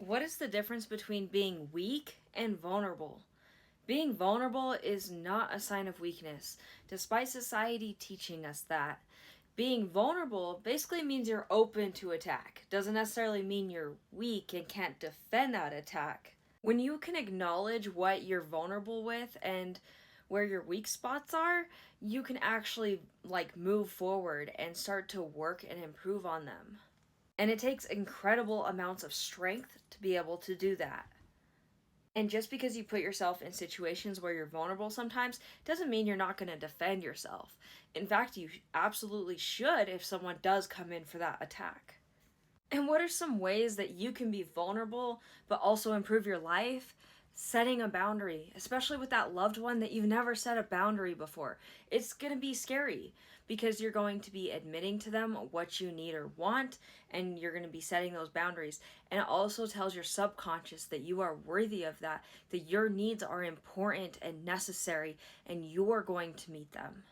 What is the difference between being weak and vulnerable? Being vulnerable is not a sign of weakness, despite society teaching us that. Being vulnerable basically means you're open to attack. Doesn't necessarily mean you're weak and can't defend that attack. When you can acknowledge what you're vulnerable with and where your weak spots are, you can actually move forward and start to work and improve on them. And it takes incredible amounts of strength to be able to do that. And just because you put yourself in situations where you're vulnerable sometimes doesn't mean you're not going to defend yourself. In fact, you absolutely should if someone does come in for that attack. And what are some ways that you can be vulnerable but also improve your life? Setting a boundary, especially with that loved one that you've never set a boundary before. It's going to be scary because you're going to be admitting to them what you need or want, and you're going to be setting those boundaries. And it also tells your subconscious that you are worthy of that, that your needs are important and necessary, and you're going to meet them.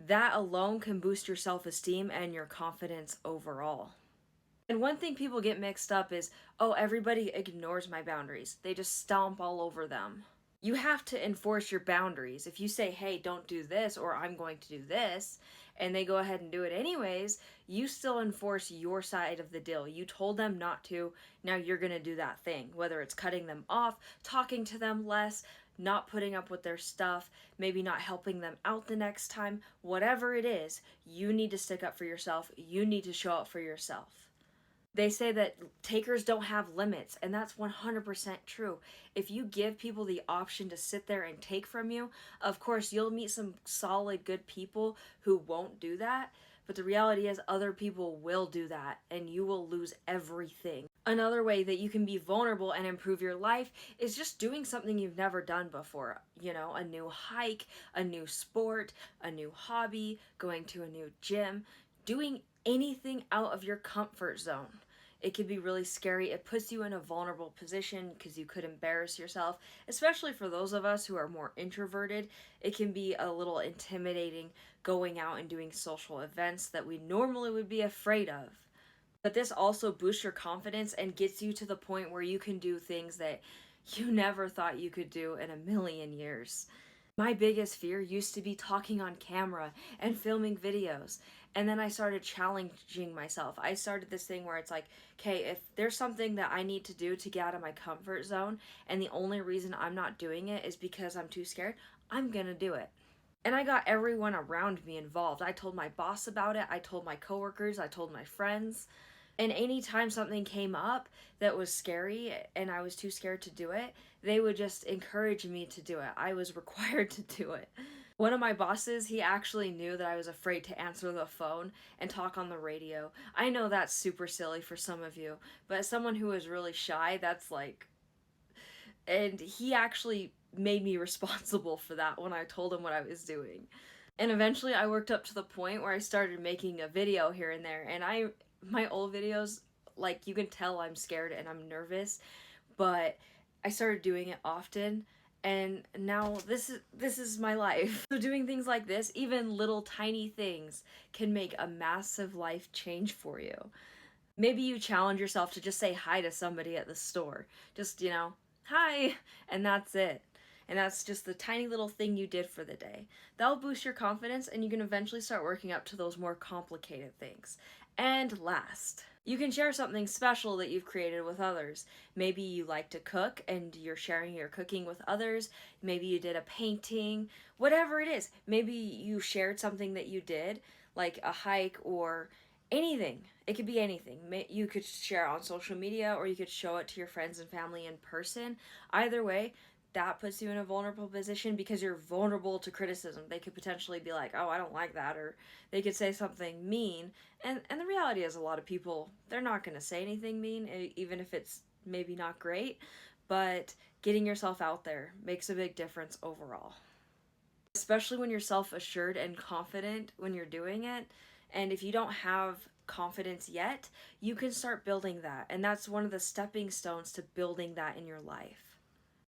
That alone can boost your self-esteem and your confidence overall. And one thing people get mixed up is, oh, everybody ignores my boundaries. They just stomp all over them. You have to enforce your boundaries. If you say, hey, don't do this, or I'm going to do this, and they go ahead and do it anyways, you still enforce your side of the deal. You told them not to, now you're going to do that thing. Whether it's cutting them off, talking to them less, not putting up with their stuff, maybe not helping them out the next time, whatever it is, you need to stick up for yourself. You need to show up for yourself. They say that takers don't have limits, and that's 100% true. If you give people the option to sit there and take from you, of course, you'll meet some solid, good people who won't do that, but the reality is other people will do that, and you will lose everything. Another way that you can be vulnerable and improve your life is just doing something you've never done before. You know, a new hike, a new sport, a new hobby, going to a new gym, doing anything out of your comfort zone. It can be really scary. It puts you in a vulnerable position because you could embarrass yourself, especially for those of us who are more introverted. It can be a little intimidating going out and doing social events that we normally would be afraid of. But this also boosts your confidence and gets you to the point where you can do things that you never thought you could do in a million years. My biggest fear used to be talking on camera and filming videos. And then I started challenging myself. I started this thing where it's like, okay, if there's something that I need to do to get out of my comfort zone, and the only reason I'm not doing it is because I'm too scared, I'm gonna do it. And I got everyone around me involved. I told my boss about it, I told my coworkers, I told my friends. And anytime something came up that was scary and I was too scared to do it, they would just encourage me to do it. I was required to do it. One of my bosses, he actually knew that I was afraid to answer the phone and talk on the radio. I know that's super silly for some of you, but as someone who is really shy, that's like... And he actually made me responsible for that when I told him what I was doing. And eventually I worked up to the point where I started making a video here and there, and my old videos, like, you can tell I'm scared and I'm nervous, but I started doing it often, and now this is my life. So doing things like this, even little tiny things, can make a massive life change for you. Maybe you challenge yourself to just say hi to somebody at the store. Just, hi, and that's it. And that's just the tiny little thing you did for the day. That'll boost your confidence, and you can eventually start working up to those more complicated things. And last, you can share something special that you've created with others. Maybe you like to cook and you're sharing your cooking with others. Maybe you did a painting, whatever it is. Maybe you shared something that you did, like a hike or anything. It could be anything. You could share it on social media, or you could show it to your friends and family in person. Either way, that puts you in a vulnerable position because you're vulnerable to criticism. They could potentially be like, oh, I don't like that, or they could say something mean. And the reality is, a lot of people, they're not going to say anything mean, even if it's maybe not great, but getting yourself out there makes a big difference overall. Especially when you're self-assured and confident when you're doing it. And if you don't have confidence yet, you can start building that. And that's one of the stepping stones to building that in your life.